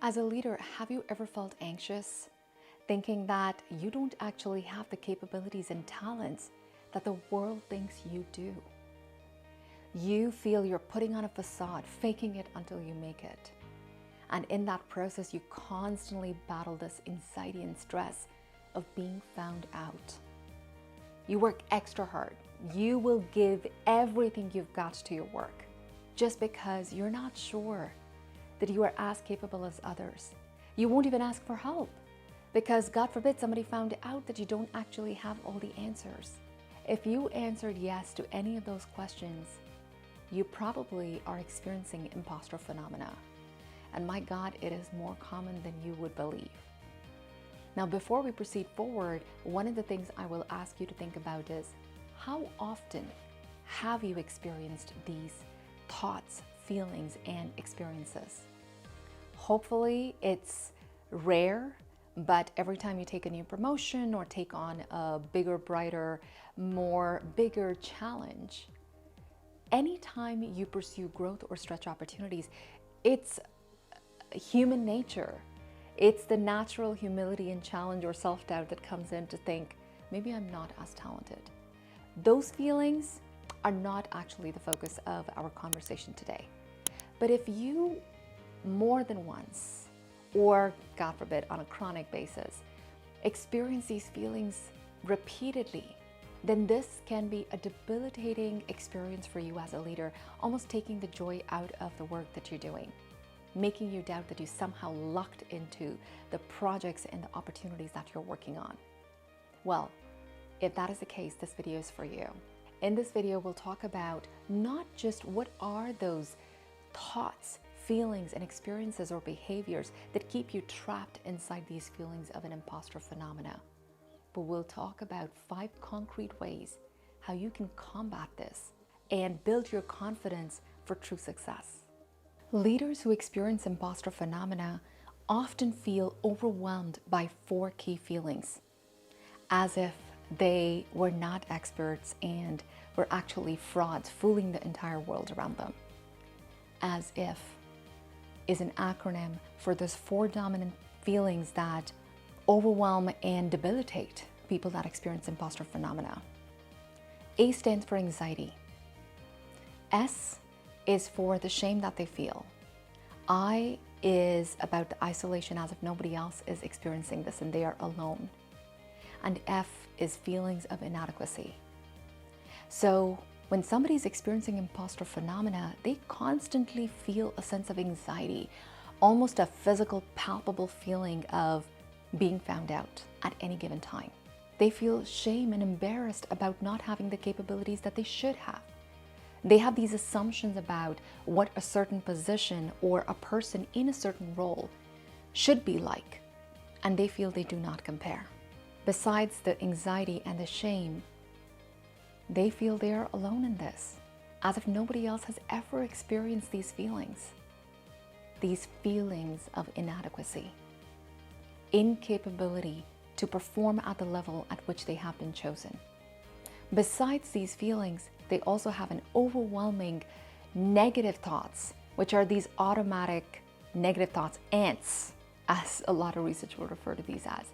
As a leader, have you ever felt anxious, thinking that you don't actually have the capabilities and talents that the world thinks you do? You feel you're putting on a facade, faking it until you make it. And in that process, you constantly battle this anxiety and stress of being found out. You work extra hard. You will give everything you've got to your work just because you're not sure that you are as capable as others. You won't even ask for help because, God forbid, somebody found out that you don't actually have all the answers. If you answered yes to any of those questions, you probably are experiencing imposter phenomena. And my God, it is more common than you would believe. Now, before we proceed forward, one of the things I will ask you to think about is, how often have you experienced these thoughts, feelings, and experiences? Hopefully it's rare, but every time you take a new promotion or take on a bigger, brighter, bigger challenge, anytime you pursue growth or stretch opportunities, it's human nature. It's the natural humility and challenge or self-doubt that comes in to think, maybe I'm not as talented. Those feelings are not actually the focus of our conversation today. But if you more than once, or God forbid, on a chronic basis, experience these feelings repeatedly, then this can be a debilitating experience for you as a leader, almost taking the joy out of the work that you're doing, making you doubt that you somehow lucked into the projects and the opportunities that you're working on. Well, if that is the case, this video is for you. In this video, we'll talk about not just what are those thoughts, feelings, and experiences or behaviors that keep you trapped inside these feelings of an imposter phenomena, but we'll talk about 5 concrete ways how you can combat this and build your confidence for true success. Leaders who experience imposter phenomena often feel overwhelmed by 4 key feelings, as if they were not experts and were actually frauds fooling the entire world around them. As if is an acronym for those 4 dominant feelings that overwhelm and debilitate people that experience imposter phenomena. A stands for anxiety. S is for the shame that they feel. I is about the isolation, as if nobody else is experiencing this and they are alone. And F is feelings of inadequacy. So when somebody's experiencing imposter phenomena, they constantly feel a sense of anxiety, almost a physical, palpable feeling of being found out at any given time. They feel shame and embarrassed about not having the capabilities that they should have. They have these assumptions about what a certain position or a person in a certain role should be like, and they feel they do not compare. Besides the anxiety and the shame, they feel they are alone in this, as if nobody else has ever experienced these feelings of inadequacy, incapability to perform at the level at which they have been chosen. Besides these feelings, they also have an overwhelming negative thoughts, which are these automatic negative thoughts, ants, as a lot of research will refer to these as.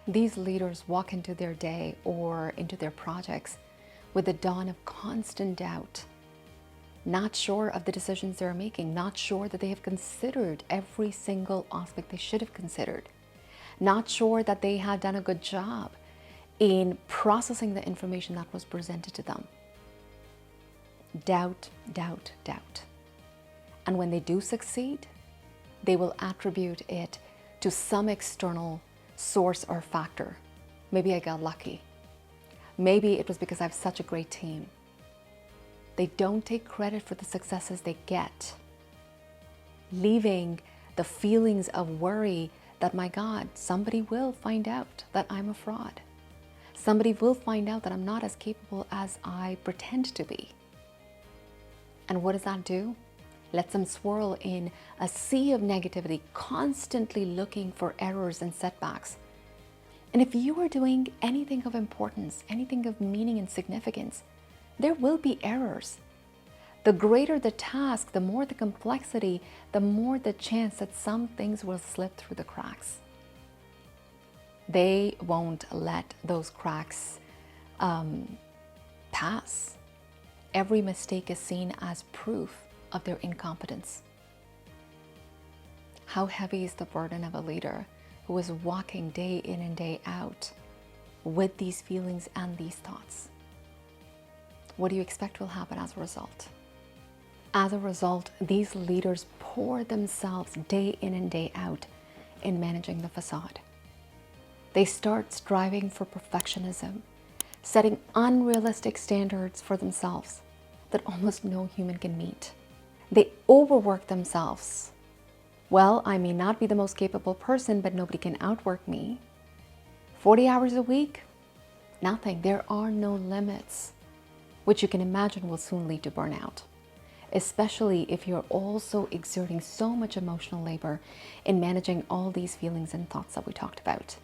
These leaders walk into their day or into their projects with the dawn of constant doubt, not sure of the decisions they're making, not sure that they have considered every single aspect they should have considered, not sure that they had done a good job in processing the information that was presented to them. Doubt, doubt, doubt. And when they do succeed, they will attribute it to some external source or factor. Maybe I got lucky. Maybe it was because I have such a great team. They don't take credit for the successes they get, leaving the feelings of worry that, my God, somebody will find out that I'm a fraud. Somebody will find out that I'm not as capable as I pretend to be. And what does that do? Lets them swirl in a sea of negativity, constantly looking for errors and setbacks. And if you are doing anything of importance, anything of meaning and significance, there will be errors. The greater the task, the more the complexity, the more the chance that some things will slip through the cracks. They won't let those cracks pass. Every mistake is seen as proof of their incompetence. How heavy is the burden of a leader who is walking day in and day out with these feelings and these thoughts? What do you expect will happen as a result? As a result, these leaders pour themselves day in and day out in managing the facade. They start striving for perfectionism, setting unrealistic standards for themselves that almost no human can meet. They overwork themselves. Well, I may not be the most capable person, but nobody can outwork me. 40 hours a week? Nothing. There are no limits, which you can imagine will soon lead to burnout, especially if you're also exerting so much emotional labor in managing all these feelings and thoughts that we talked about.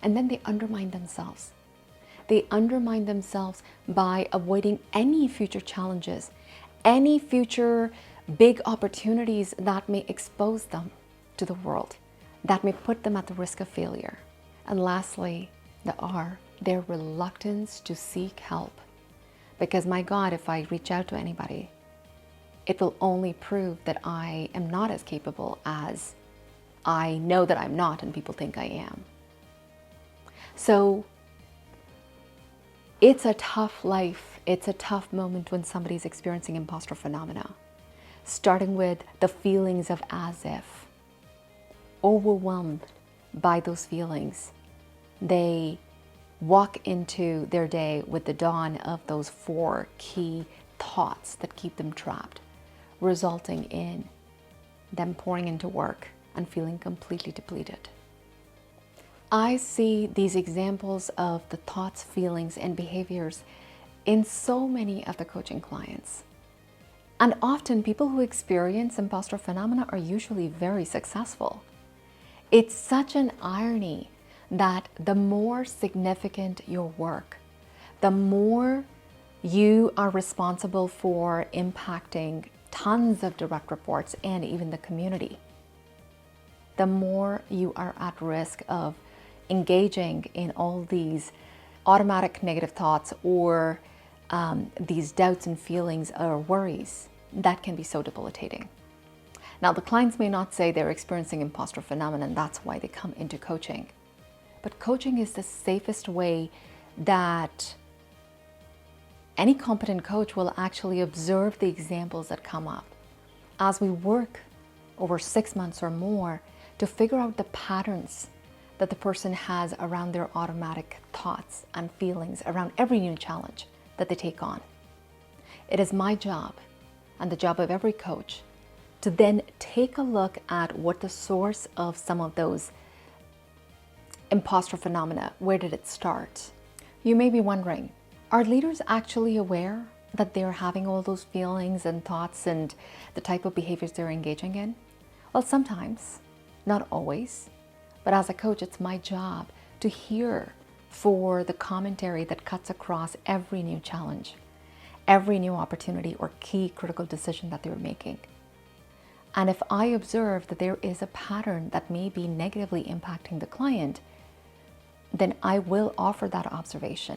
And then they undermine themselves. They undermine themselves by avoiding any future challenges, any future big opportunities that may expose them to the world, that may put them at the risk of failure. And lastly, their reluctance to seek help. Because my God, if I reach out to anybody, it will only prove that I am not as capable as I know that I'm not and people think I am. So it's a tough life. It's a tough moment when somebody's experiencing imposter phenomena, starting with the feelings of as if, overwhelmed by those feelings. They walk into their day with the dawn of those 4 key thoughts that keep them trapped, resulting in them pouring into work and feeling completely depleted. I see these examples of the thoughts, feelings, and behaviors in so many of the coaching clients. And often people who experience imposter phenomena are usually very successful. It's such an irony that the more significant your work, the more you are responsible for impacting tons of direct reports and even the community, the more you are at risk of engaging in all these automatic negative thoughts or these doubts and feelings or worries that can be so debilitating. Now, the clients may not say they're experiencing imposter phenomenon, that's why they come into coaching. But coaching is the safest way that any competent coach will actually observe the examples that come up as we work over 6 months or more to figure out the patterns that the person has around their automatic thoughts and feelings around every new challenge that they take on. It is my job and the job of every coach to then take a look at what the source of some of those imposter phenomena, where did it start? You may be wondering, are leaders actually aware that they're having all those feelings and thoughts and the type of behaviors they're engaging in? Well, sometimes, not always. But as a coach, it's my job to hear for the commentary that cuts across every new challenge, every new opportunity or key critical decision that they're making. And if I observe that there is a pattern that may be negatively impacting the client, then I will offer that observation.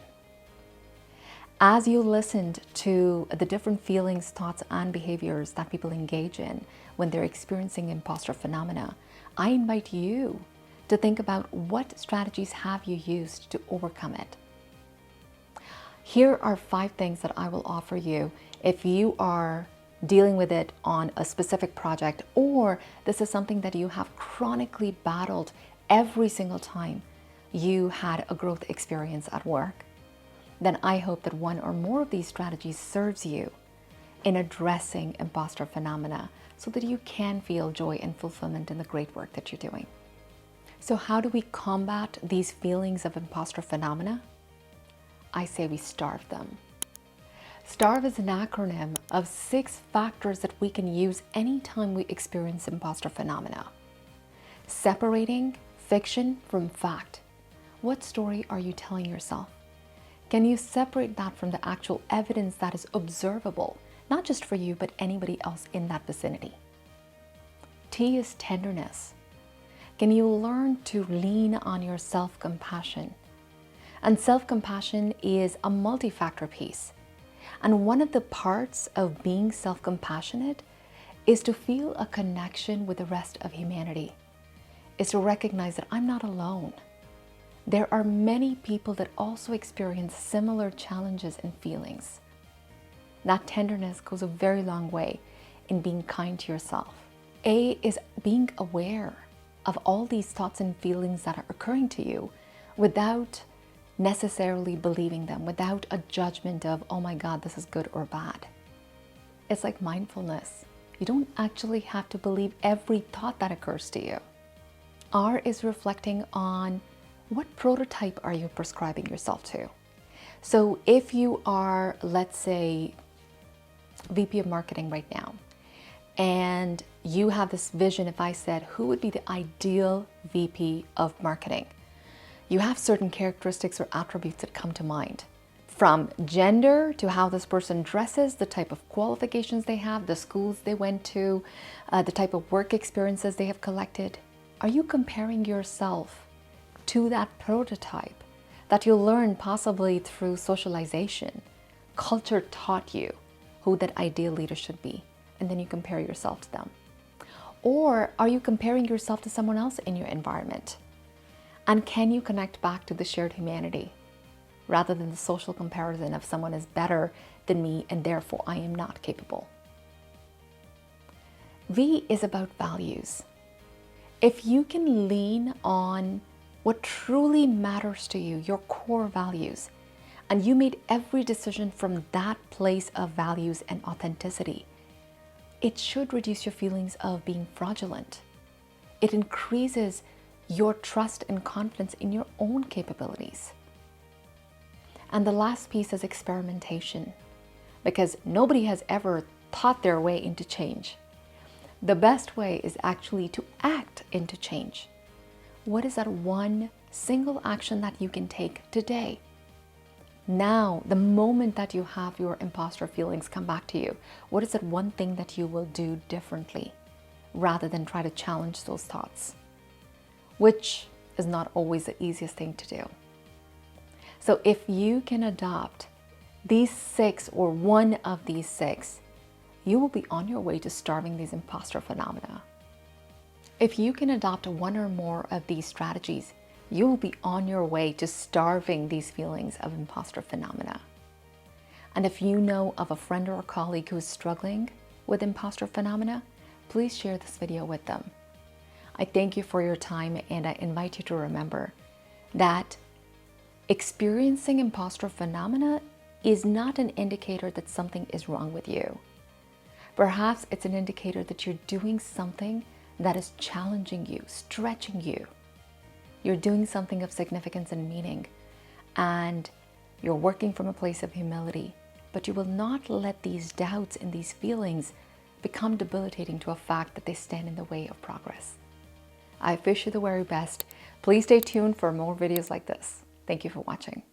As you listened to the different feelings, thoughts, and behaviors that people engage in when they're experiencing imposter phenomena, I invite you to think about what strategies have you used to overcome it. Here are 5 things that I will offer you if you are dealing with it on a specific project, or this is something that you have chronically battled every single time you had a growth experience at work. Then I hope that one or more of these strategies serves you in addressing imposter phenomena so that you can feel joy and fulfillment in the great work that you're doing. So how do we combat these feelings of imposter phenomena? I say we starve them. STARVE is an acronym of 6 factors that we can use anytime we experience imposter phenomena. Separating fiction from fact. What story are you telling yourself? Can you separate that from the actual evidence that is observable, not just for you, but anybody else in that vicinity. T is tenderness. Can you learn to lean on your self-compassion? And self-compassion is a multi-factor piece. And one of the parts of being self-compassionate is to feel a connection with the rest of humanity, is to recognize that I'm not alone. There are many people that also experience similar challenges and feelings. That tenderness goes a very long way in being kind to yourself. A is being aware of all these thoughts and feelings that are occurring to you without necessarily believing them, without a judgment of, oh my God, this is good or bad. It's like mindfulness. You don't actually have to believe every thought that occurs to you. R is reflecting on what prototype are you prescribing yourself to? So if you are, let's say, VP of marketing right now, and you have this vision, if I said, who would be the ideal VP of marketing? You have certain characteristics or attributes that come to mind. From gender to how this person dresses, the type of qualifications they have, the schools they went to, the type of work experiences they have collected. Are you comparing yourself to that prototype that you learned possibly through socialization? Culture taught you who that ideal leader should be, and then you compare yourself to them. Or are you comparing yourself to someone else in your environment? And can you connect back to the shared humanity rather than the social comparison of someone is better than me and therefore I am not capable? V is about values. If you can lean on what truly matters to you, your core values, and you made every decision from that place of values and authenticity, it should reduce your feelings of being fraudulent. It increases your trust and confidence in your own capabilities. And the last piece is experimentation, because nobody has ever thought their way into change. The best way is actually to act into change. What is that one single action that you can take today? Now, the moment that you have your imposter feelings come back to you, what is that one thing that you will do differently rather than try to challenge those thoughts? Which is not always the easiest thing to do. So if you can adopt these 6 or one of these 6, you will be on your way to starving these imposter phenomena. If you can adopt one or more of these strategies, you will be on your way to starving these feelings of imposter phenomena. And if you know of a friend or a colleague who is struggling with imposter phenomena, please share this video with them. I thank you for your time, and I invite you to remember that experiencing imposter phenomena is not an indicator that something is wrong with you. Perhaps it's an indicator that you're doing something that is challenging you, stretching you. You're doing something of significance and meaning, and you're working from a place of humility, but you will not let these doubts and these feelings become debilitating to a fact that they stand in the way of progress. I wish you the very best. Please stay tuned for more videos like this. Thank you for watching.